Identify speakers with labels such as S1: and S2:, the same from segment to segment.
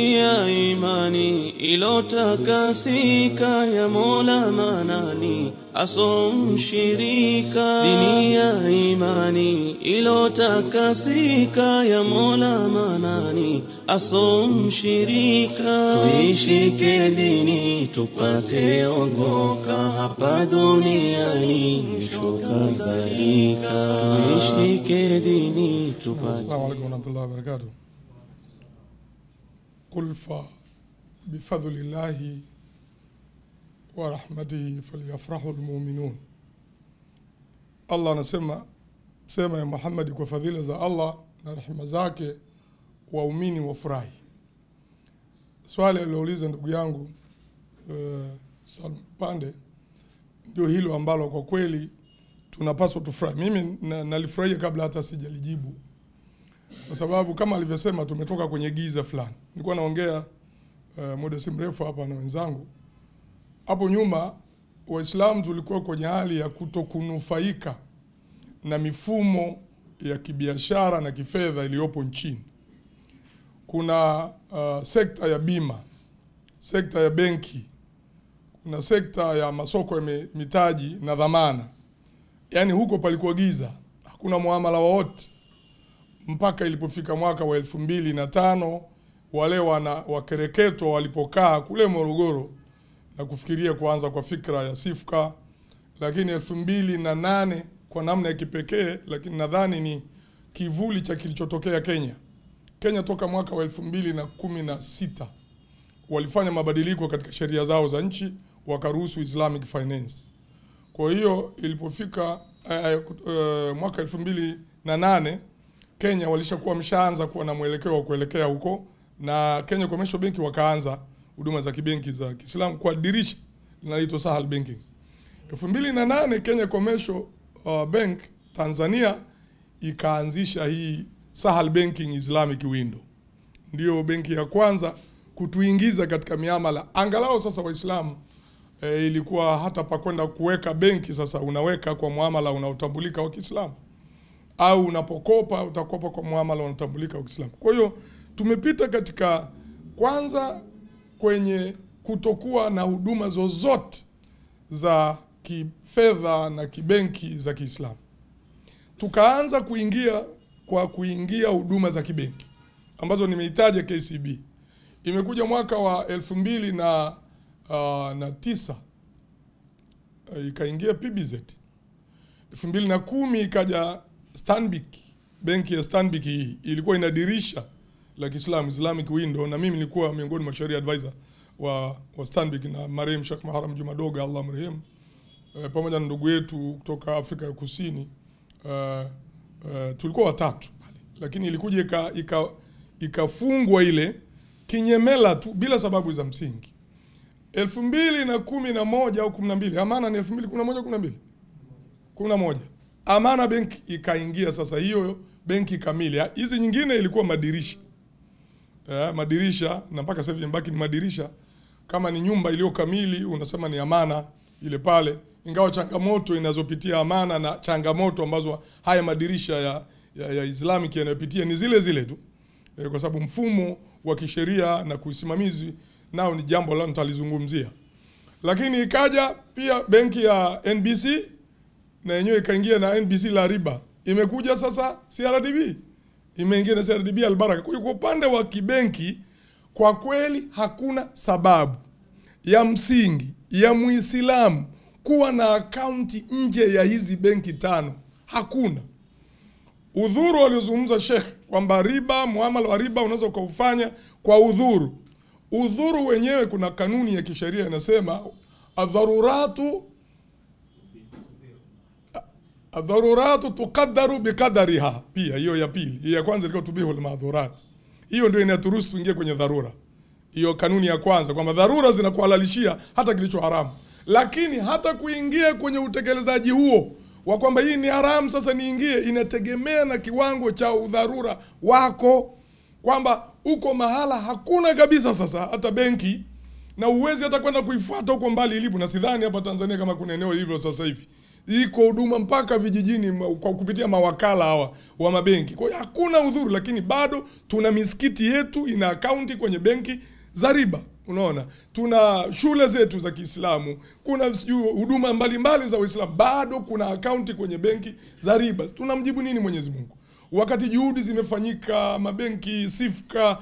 S1: Ya imani ilotakasika ya Mola Manani asomshirika. Dini ya imani ilotakasika ya Mola Manani asomshirika. Tuishike dini tupate ongoka hapa duniani mwisho kadhalika. Tuishike dini tupate.
S2: Assalamu alaikum warahmatullahi wabarakatuh. قل بفضل الله ورحمته فليفرح المؤمنون. Allah anasema sema ya Muhammad, kwa fadhila za Allah na rehema zake waumini wafurahi. Swali alilouliza ndugu yangu Salum Pande ndio hilo ambalo kwa kweli tunapaswa tufurahi. Mimi nalifurahia kabla hata sijalijibu, kwa sababu kama alivyosema tumetoka kwenye giza fulani. Nilikuwa naongea muda si mrefu hapa na wenzangu. Hapo nyuma Waislamu tulikuwa kwenye hali ya kutokunufaika na mifumo ya kibiashara na kifedha iliyopo nchini. Kuna sekta ya bima, sekta ya benki, kuna sekta ya masoko ya mitaji na dhamana. Yaani huko palikuwa giza, hakuna muamala wowote. Mpaka ilipofika mwaka wa 2005 wale wakereketo walipokaa kule Morogoro na kufikiria kuanza kwa fikra ya Sifka. Lakini 2008 kwa namna ya kipekee, lakini nadhani ni kivuli cha kilichotokea Kenya. Kenya toka mwaka wa 2016 walifanya mabadiliko katika sheria zao za nchi, wakaruhusu Islamic finance. Kwa hiyo ilipofika mwaka 2008 Kenya walishakuwa wameshaanza kuwa na mwelekeo wa kuelekea huko, na Kenya Commercial Bank wakaanza huduma za kibenki za Kiislamu kwa dirisha linaloitwa Sahal Banking. 2008 Kenya Commercial Bank Tanzania ikaanzisha hii Sahal Banking Islamic Window. Ndio benki ya kwanza kutuingiza katika miamala. Angalau sasa Waislamu ilikuwa hata pa kwenda kuweka benki sasa unaweka kwa muamala unaotambulika wa Kiislamu, au unapokopa utakopa kwa muamala unatambulika wa Kiislamu. Kwa hiyo tumepita katika kwanza kwenye kutokuwa na huduma zozote za kifedha na kibenki za Kiislamu. Tukaanza kuingia huduma za kibenki ambazo nimeitaja KCB. Imekuja mwaka wa 2009 ikaingia PBZ. 2010 ikaja Stanbic, benki ya Stanbic hii ilikuwa ina dirisha la Kiislamu, Islamic Window, na mimi nilikuwa miongoni mwa sharia advisor wa Stanbic na marehemu Sheikh Maharam Juma Doga Allah mrehemu, pamoja na ndugu yetu kutoka Afrika ya Kusini. Tulikuwa watatu pale, lakini ilikuja ikafungwa ile kinyemela tu bila sababu za msingi. 2011 au 12, Amana ni 2011 11 Amana Bank ikaingia sasa, hiyo benki kamili. Hizi nyingine ilikuwa madirisha. Madirisha na mpaka sasa hivi mbaki ni madirisha. Kama ni nyumba iliyo kamili unasema ni Amana ile pale, ingawa changamoto inazopitia Amana na changamoto ambazo haya madirisha ya Islamic yanayopitia ni zile zile tu. Kwa sababu mfumo wa kisheria na kusimamizi nao ni jambo la nitalizungumzia. Lakini ikaja pia benki ya NBC na yenyewe ikaingia na NBC la riba. Imekuja sasa CRDB, imeingia na CRDB Albaraka. Kwa hiyo kwa upande wa kibenki kwa kweli hakuna sababu ya msingi ya Muislamu kuwa na akaunti nje ya hizi benki tano. Hakuna. Udhuru aliozungumza Sheikh kwamba riba, muamala wa riba unaweza kuufanya kwa udhuru. Udhuru wenyewe kuna kanuni ya kisheria inasema adharuratu tuqaddaru biqadariha. Pia hiyo ya pili, hiyo ya kwanza ilikuwa tubihu almadhurat. Hiyo ndio inaturuhusu tuingie kwenye dharura. Hiyo kanuni ya kwanza kwamba dharura zinakuhalalishia hata kilicho haramu. Lakini hata kuingia kwenye utekelezaji huo wa kwamba hii ni haramu sasa niingie, inategemea na kiwango cha udharura wako, kwamba uko mahala hakuna kabisa sasa hata benki na uwezi hata kwenda kuifuata huko mbali ilipo, na sidhani hapa Tanzania kama kuna eneo hivyo sasa hivi. iko huduma mpaka vijijini kwa kupitia mawakala hawa wa mabenki. Kwa hiyo hakuna udhuru, lakini bado tuna misikiti yetu ina akaunti kwenye benki za riba. Unaona, tuna shule zetu za Kiislamu, kuna huduma mbalimbali za Uislamu, bado kuna akaunti kwenye benki za riba. Tunamjibu nini Mwenyezi Mungu? Wakati juhudi zimefanyika, mabenki, SIFCA,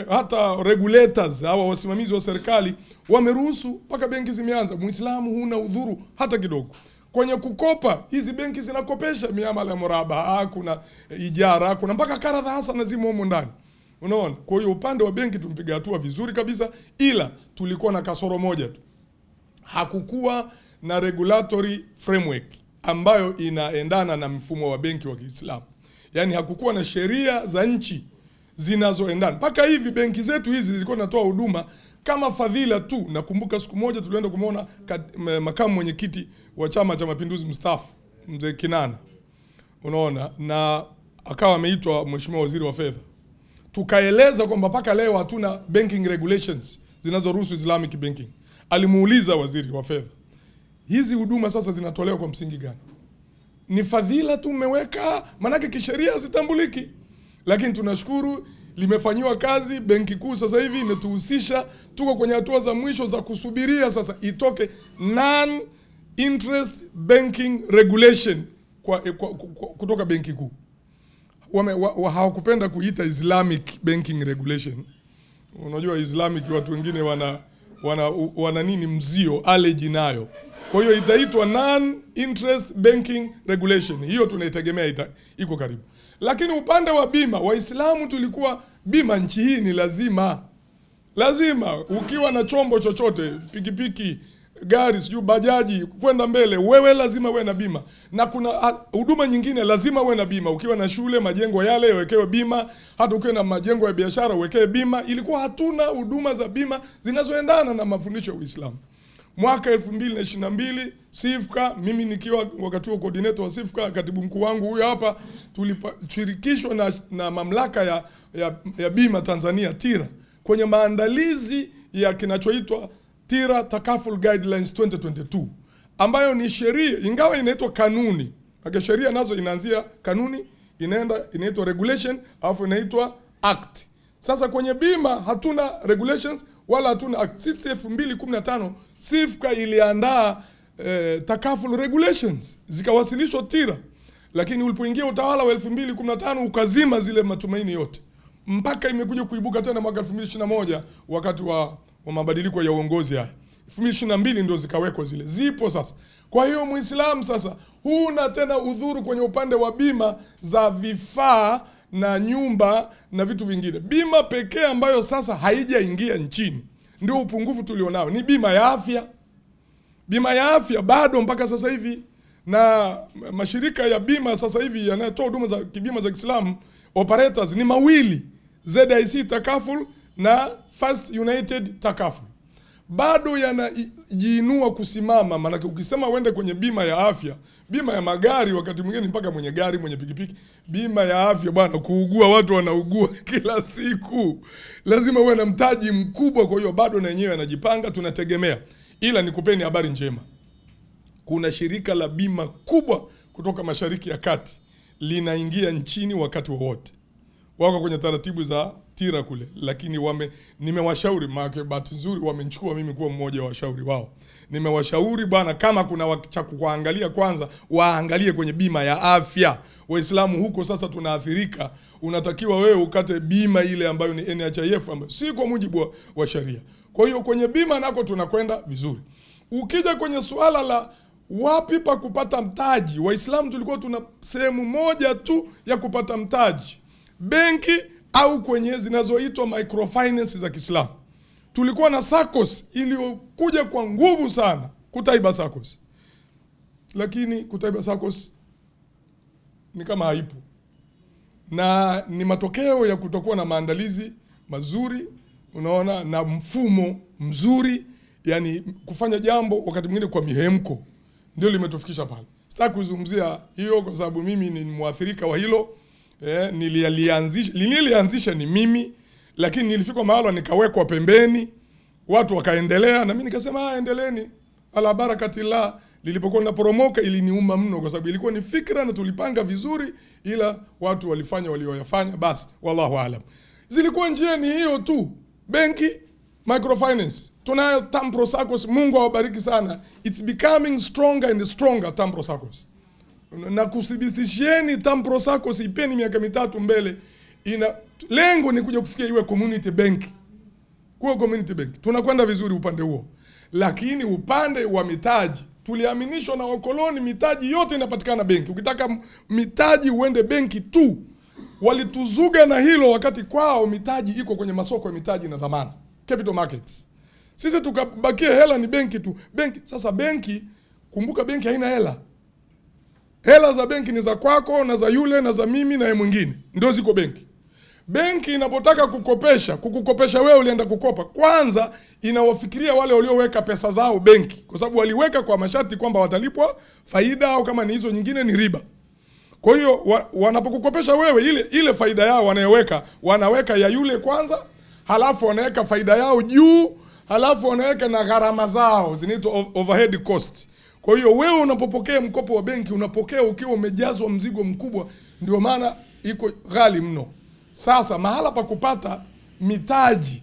S2: hata regulators hawa wasimamizi wa serikali wameruhusu, mpaka benki zimeanza. Muislamu huna udhuru hata kidogo. Kwenye kukopa, hizi benki zinakopesha miamala ya murabaha, kuna ijara, kuna mpaka karadha hasana zimo humo ndani. Unaona? Kwa hiyo upande wa benki tumpiga hatua vizuri kabisa, ila tulikuwa na kasoro moja tu. Hakukuwa na regulatory framework ambayo inaendana na mfumo wa benki wa Kiislamu. Yaani hakukuwa na sheria za nchi zinazoendana. Mpaka hivi benki zetu hizi zilikuwa zinatoa huduma kama fadhila tu. Nakumbuka siku moja tulienda kumuona makamu mwenyekiti wa Chama cha Mapinduzi mstaafu Mzee Kinana. Unaona, na akawa ameitwa Mheshimiwa Waziri wa Fedha. Tukaeleza kwamba mpaka leo hatuna banking regulations zinazoruhusu Islamic banking. Alimuuliza Waziri wa Fedha, hizi huduma sasa zinatolewa kwa msingi gani? Ni fadhila tu mmeweka, manake kisheria zitambuliki. Lakini tunashukuru limefanyiwa kazi. Benki Kuu sasa hivi imetuhusisha, tuko kwenye hatua za mwisho za kusubiria sasa itoke non interest banking regulation kutoka Benki Kuu. Hawakupenda kuita Islamic banking regulation. Unajua Islamic watu wengine wana nini mzio allergy nayo. Kwa hiyo itaitwa non interest banking regulation. Hiyo tunaitegemea iko karibu. Lakini upande wa bima, Waislamu tulikuwa bima nchi hii ni lazima. Lazima ukiwa na chombo chochote, pikipiki, gari, sijui bajaji, kwenda mbele, wewe lazima uwe na bima. Na kuna huduma nyingine lazima uwe na bima. Ukiwa na shule, majengo yale uwekewe bima, hata ukiwa na majengo ya biashara uwekewe bima. Ilikuwa hatuna huduma za bima zinazoendana na mafundisho ya Uislamu. Mwaka 2022 SIFCA, mimi nikiwa wakati huo coordinator wa SIFCA, katibu mkuu wangu huyu hapa, tulishirikishwa na mamlaka ya bima Tanzania TIRA kwenye maandalizi ya kinachoitwa TIRA Takaful Guidelines 2022, ambayo ni sheria, ingawa inaitwa kanuni. Haki sheria nazo inaanzia kanuni, inaitwa regulation, alafu inaitwa act. Sasa kwenye bima hatuna regulations wala hatuna act. Sisi 2015 SIFCA iliandaa takaful regulations zikawasilishwa TIRA, lakini ulipoingia utawala wa 2015 ukazima zile matumaini yote, mpaka imekuja kuibuka tena mwaka 2021 wakati wa mabadiliko ya uongozi haya. 2022 ndio zikawekwa zile, zipo sasa. Kwa hiyo Muislamu sasa huna tena udhuru kwenye upande wa bima za vifaa na nyumba na vitu vingine. Bima pekee ambayo sasa haijaingia nchini, ndio upungufu tulionao, ni bima ya afya. Bima ya afya bado mpaka sasa hivi, na mashirika ya bima sasa hivi yanayotoa huduma za kibima za Kiislamu, operators ni mawili, ZIC Takaful na First United Takaful. Bado yanajiinua kusimama, maana ukisema uende kwenye bima ya afya, bima ya magari wakati mwingine mpaka mwenye gari, mwenye pikipiki, bima ya afya bwana, kuugua watu wanaugua kila siku. Lazima uwe na mtaji mkubwa, kwa hiyo bado na yenyewe yanajipanga, tunategemea. Ila nikupeni habari njema. Kuna shirika la bima kubwa kutoka Mashariki ya Kati linaingia nchini wakati wowote. Wako kwenye taratibu za TIRA kule, lakini nimewashauri, bahati nzuri wamenichukua mimi kuwa mmoja wa washauri wao. Nimewashauri bwana, kama kuna cha kuangalia kwanza waangalie kwenye bima ya afya. Waislamu huko sasa tunaathirika, unatakiwa wewe ukate bima ile ambayo ni NHIF, ambayo si kwa mujibu wa sharia. Kwa hiyo kwenye bima nako tunakwenda vizuri. Ukija kwenye suala la wapi pa kupata mtaji, Waislamu tulikuwa tuna sehemu moja tu ya kupata mtaji, benki au kwenye zinazoitwa microfinance za Kiislamu. Tulikuwa na SACCOS iliyokuja kwa nguvu sana, Kutaiba SACCOS. Lakini Kutaiba SACCOS ni kama haipo. Na ni matokeo ya kutokuwa na maandalizi mazuri, unaona, na mfumo mzuri, yani kufanya jambo wakati mwingine kwa mihemko, ndio limetufikisha pale. Sitaki kuzungumzia hiyo kwa sababu mimi ni muathirika wa hilo. Nilianzisha ni mimi, lakini nilifika mahali nikawekwa pembeni, watu wakaendelea, na mimi nikasema endeleeni ala barakatillah, lilipokuwa linaporomoka iliniuma mno, kwa sababu ilikuwa ni fikra na tulipanga vizuri, ila watu walifanya walioyafanya. Basi wallahu aalam. Zilikuwa njia ni hiyo tu. Benki, microfinance, tunayo Tambro Saccos, Mungu awabariki sana. It's becoming stronger and stronger, Tambro Saccos. Na kuthibitisheni Tambro Saccos ipeni miaka 3 mbele, lengo ni kuja kufikia iwe community bank. Kuwa community bank. Tunakwenda vizuri upande huo. Lakini upande wa mitaji, tuliaminishwa na wakoloni mitaji yote inapatikana benki. Ukitaka mitaji uende benki tu. Walituzuga na hilo, wakati kwao mitaji iko kwenye masoko ya mitaji na dhamana, capital markets. Sisi tukabakia hela ni benki tu. Benki sasa, benki, kumbuka benki haina hela. Hela za benki ni za kwako na za yule na za mimi na mwingine, ndio ziko benki. Benki inapotaka kukukopesha wewe ulienda kukopa, kwanza inawafikiria wale walioweka pesa zao benki, kwa sababu waliweka kwa masharti kwamba watalipwa faida, au kama ni hizo nyingine ni riba. Kwa hiyo wanapokukopesha wewe, ile faida yao wanaweka ya yule kwanza, halafu wanaweka faida yao juu, halafu wanaweka na gharama zao zinaitwa overhead cost. Kwa hiyo wewe unapopokea mkopo wa benki, unapokea ukiwa umejazwa mzigo mkubwa, ndio maana iko ghali mno. Sasa mahala pa kupata mitaji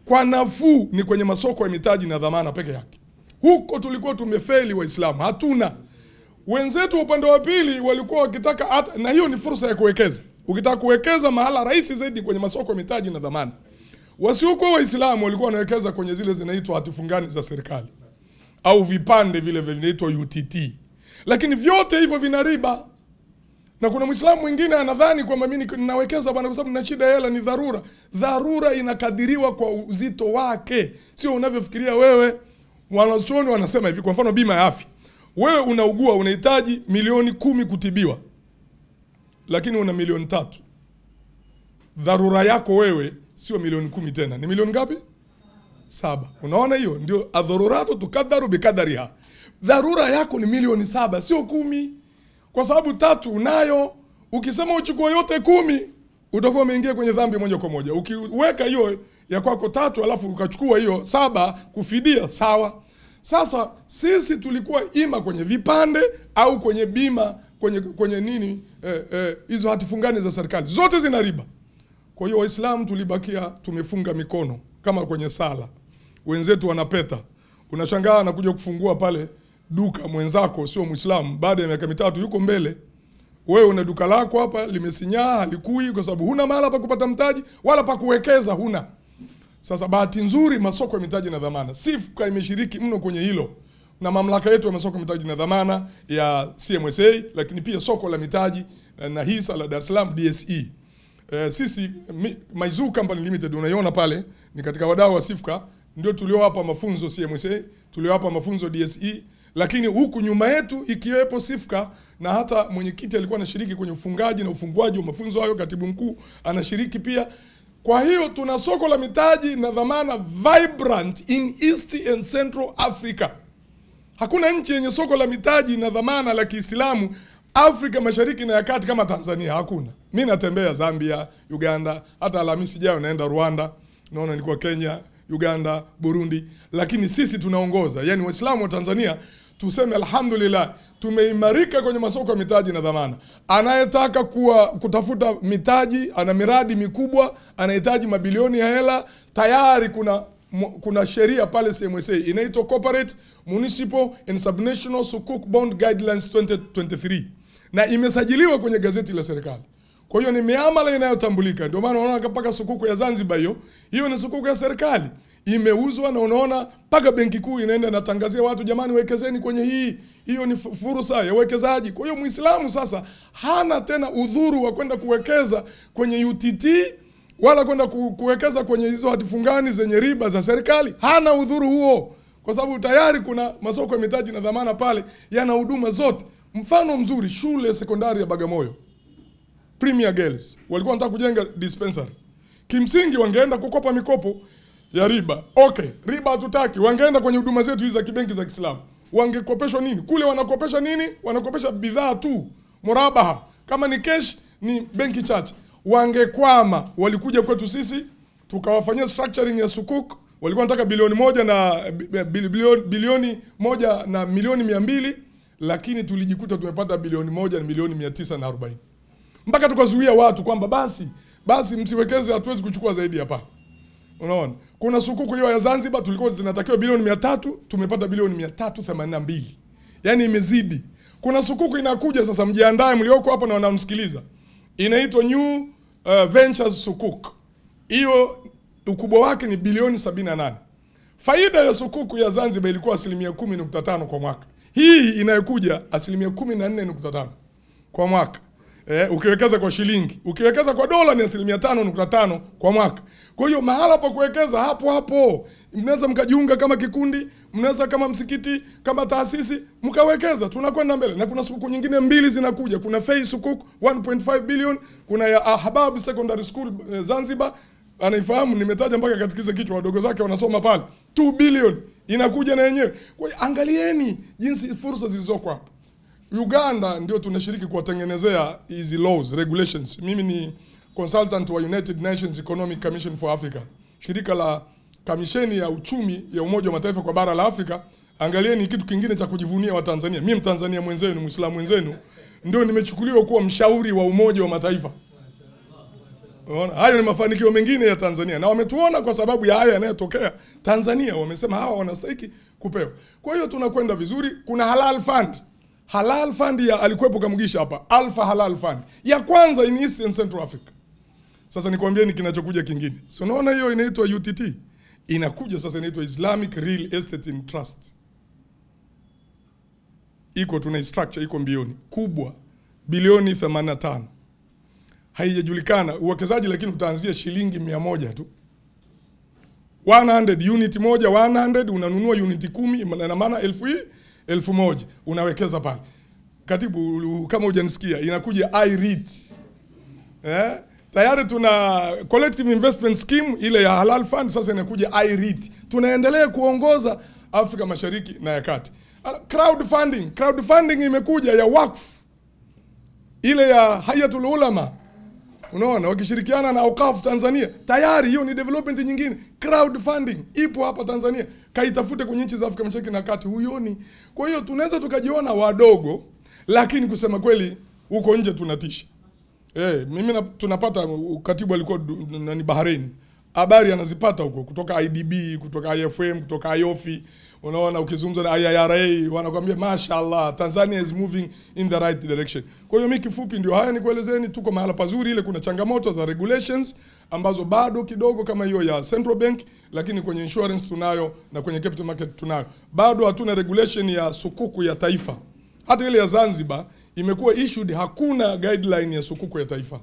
S2: kwa nafuu ni kwenye masoko ya mitaji na dhamana peke yake. Huko tulikuwa tumefeli Waislamu, hatuna. Wenzetu upande wa pili walikuwa wakitaka, na hiyo ni fursa ya kuwekeza. Ukitaka kuwekeza mahala rahisi zaidi kwenye masoko ya mitaji na dhamana. Wasiokuwa Waislamu walikuwa wanawekeza kwenye zile zinaitwa hatifungani za serikali, au vipande vile vinaitwa UTT. Lakini vyote hivyo vina riba. Na kuna Muislamu mwingine anadhani kwamba mimi ninawekeza bwana kwa sababu nina shida hela, ni dharura. Dharura inakadiriwa kwa uzito wake, sio unavyofikiria wewe. Wanachuoni wanasema hivi, kwa mfano bima ya afya. Wewe unaugua, unahitaji milioni 10 kutibiwa, lakini una milioni 3. Dharura yako wewe sio milioni 10 tena, ni milioni ngapi? 7. Unaona hiyo ndio adhururatu tukadaru bikadariha. Dharura yako ni milioni 7, sio 10. Kwa sababu 3 unayo. Ukisema uchukue yote 10, utakuwa umeingia kwenye dhambi moja kwa moja. Ukiweka hiyo ya kwako 3 alafu ukachukua hiyo 7 kufidia, sawa. Sasa sisi tulikuwa ima kwenye vipande au kwenye bima, kwenye nini, hizo hatifungani za serikali. Zote zina riba. Kwa hiyo Waislamu tulibakia tumefunga mikono kama kwenye sala. Wenzetu wanapeta. Unashangaa na kuja kufungua pale duka mwenzako sio Muislamu, baada ya miaka 3 yuko mbele. Wewe una duka lako hapa limesinyaa, halikui kwa sababu huna mahala pa kupata mtaji wala pa kuwekeza huna. Sasa bahati nzuri masoko ya mitaji na dhamana, SIFCA imeshiriki mno kwenye hilo, na mamlaka yetu ya masoko ya mitaji na dhamana ya CMSA, lakini pia soko la mitaji na hisa la Dar es Salaam DSE. Sisi Maizu Company Limited unaiona pale ni katika wadau wa SIFCA, ndio tuliowapa mafunzo CMSA, tuliowapa mafunzo DSE, lakini huku nyuma yetu ikiwepo SIFCA, na hata mwenyekiti alikuwa anashiriki kwenye ufungaji na ufunguaji wa mafunzo hayo, katibu mkuu anashiriki pia. Kwa hiyo tuna soko la mitaji na dhamana vibrant in East and Central Africa. Hakuna nchi yenye soko la mitaji na dhamana la Kiislamu Afrika Mashariki na ya Kati kama Tanzania, hakuna. Mimi natembea Zambia, Uganda, hata Alhamisi jao naenda Rwanda, naona nilikuwa Kenya, Uganda, Burundi, lakini sisi tunaongoza. Yani Waislamu wa Tanzania tuseme alhamdulillah, tumeimarika kwenye masoko ya mitaji na dhamana. Anayetaka kutafuta mitaji, ana miradi mikubwa, anahitaji mabilioni ya hela, tayari kuna sheria pale CMSA inaitwa Corporate Municipal and Subnational Sukuk Bond Guidelines 2023, na imesajiliwa kwenye gazeti la serikali. Kwa hiyo ni miamala inayotambulika. Ndio maana unaona mpaka sukuku ya Zanzibar hiyo ni sukuku ya serikali. Imeuzwa na unaona mpaka benki kuu inaenda natangazia watu, jamani wekezeni kwenye hii. Hiyo ni fursa ya uwekezaji. Kwa hiyo Muislamu sasa hana tena udhuru wa kwenda kuwekeza kwenye UTT wala kwenda kuwekeza kwenye hizo hatifungani zenye riba za serikali. Hana udhuru huo, kwa sababu tayari kuna masoko ya mitaji na dhamana pale yana huduma zote. Mfano mzuri, shule sekondari ya Bagamoyo Premier Girls walikuwa wanataka kujenga dispensary. Kimsingi wangeenda kukopa mikopo ya riba. Okay, riba hatutaki. Wangeenda kwenye huduma zetu hizi za kibenki za Kiislamu. Wangekopeshwa nini? Kule wanakopesha nini? Wanakopesha bidhaa tu, murabaha. Kama ni cash ni benki chache. Wangekwama. Walikuja kwetu sisi tukawafanyia structuring ya sukuk. Walikuwa wanataka bilioni 1 na milioni 200, lakini tulijikuta tumepata bilioni 1 na milioni 940. Mpaka tukazuia watu kwamba basi msiwekeze, hatuwezi kuchukua zaidi hapa. Unaona? Kuna sukuk hiyo ya Zanzibar tulikuwa zinatakiwa bilioni 300, tumepata bilioni 382. Yaani imezidi. Kuna sukuk inakuja sasa, mjiandae mlioko hapa na wanamsikiliza. Inaitwa New Ventures sukuk. Hiyo ukubwa wake ni bilioni 78. Faida ya sukuk ya Zanzibar ilikuwa 10.5% kwa mwaka. Hii inayokuja 14.5% kwa mwaka. Ukiwekeza kwa shilingi, ukiwekeza kwa dola ni 5.5% kwa mwaka. Kwa hiyo mahala pa kuwekeza hapo. Mnaweza mkajiunga kama kikundi, mnaweza kama msikiti, kama taasisi, mkawekeza, tunakwenda mbele. Na kuna sukuk nyingine 2 zinakuja. Kuna Fei sukuk 1.5 billion, kuna ya Ahbab Secondary School Zanzibar, anaifahamu, nimetaja mpaka katikiza kichwa, wadogo zake wanasoma pale. 2 billion inakuja na yenyewe. Kwa hiyo angalieni jinsi fursa zilizoko hapa. Uganda ndio tunashiriki kuwatengenezea hizi laws, regulations. Mimi ni consultant wa United Nations Economic Commission for Africa, shirika la kamisheni ya uchumi ya Umoja wa Mataifa kwa bara la Afrika. Angalieni kitu kingine cha kujivunia wa Tanzania. Mimi Mtanzania mwenzenu, Muislamu mwenzenu, ndio nimechukuliwa kuwa mshauri wa Umoja wa Mataifa. Unaona? Hayo ni mafanikio mengine ya Tanzania. Na wametuona kwa sababu ya haya yanayotokea Tanzania, wamesema hawa wanastahili kupewa. Kwa hiyo tunakwenda vizuri. Kuna Halal Fund. Halal Fund ya alikuwepo Kamugisha hapa. Alpha Halal Fund. Ya kwanza in East and Central Africa. Sasa nikwambieni kinachokuja kingine. So unaona hiyo inaitwa UTT. Inakuja sasa inaitwa Islamic Real Estate in Trust. Iko tuna structure iko mbioni kubwa bilioni 85. Haijajulikana uwekezaji, lakini utaanzia shilingi 100 tu. 100 unit moja, 100 unanunua unit 10, na maana 1000 unawekeza pale. Katibu, kama hujanisikia, inakuja iREIT. Tayari tuna collective investment scheme ile ya Halal Fund, sasa inakuja iREIT. Tunaendelea kuongoza Afrika Mashariki na ya Kati. Crowdfunding imekuja ya Waqf. Ile ya Hayatul Ulama. Unaona, wakishirikiana na Awqaf Tanzania. Tayari hiyo ni development nyingine. Crowdfunding ipo hapa Tanzania. Kaitafute kwenye nchi za Afrika Mashariki na Kati, huioni. Kwa hiyo tunaweza tukajiona wadogo, lakini kusema kweli huko nje tunatisha. Mimi tunapata, katibu alikuwa ni Bahrain. Habari anazipata huko kutoka IDB, kutoka IFM, kutoka IOFI. Unaona, ukizungumza na IRA wanakuambia mashallah Tanzania is moving in the right direction. Kwa hiyo mimi kifupi ndio haya nikuelezeni, tuko mahala pazuri. Ile kuna changamoto za regulations ambazo bado kidogo kama hiyo ya Central Bank, lakini kwenye insurance tunayo na kwenye capital market tunayo. Bado hatuna regulation ya sukuku ya taifa. Hata ile ya Zanzibar imekuwa issued, hakuna guideline ya sukuku ya taifa.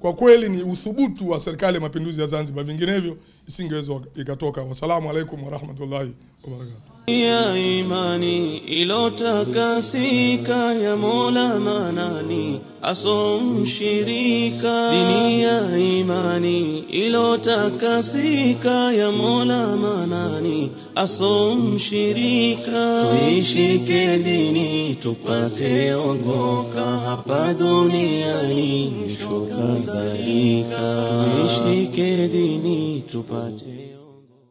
S2: Kwa kweli ni uthubutu wa serikali ya mapinduzi ya Zanzibar, vinginevyo isingeweza ikatoka. Wasalamu alaikum wa rahmatullahi wa barakatuh.
S1: Ya imani ilotakasika ya Mola Manani asomshirika. Dini ya imani ilotakasika ya Mola Manani asomshirika. Tuishike dini tupate ongoka hapa duniani mwisho kadhalika. Tuishike dini tupate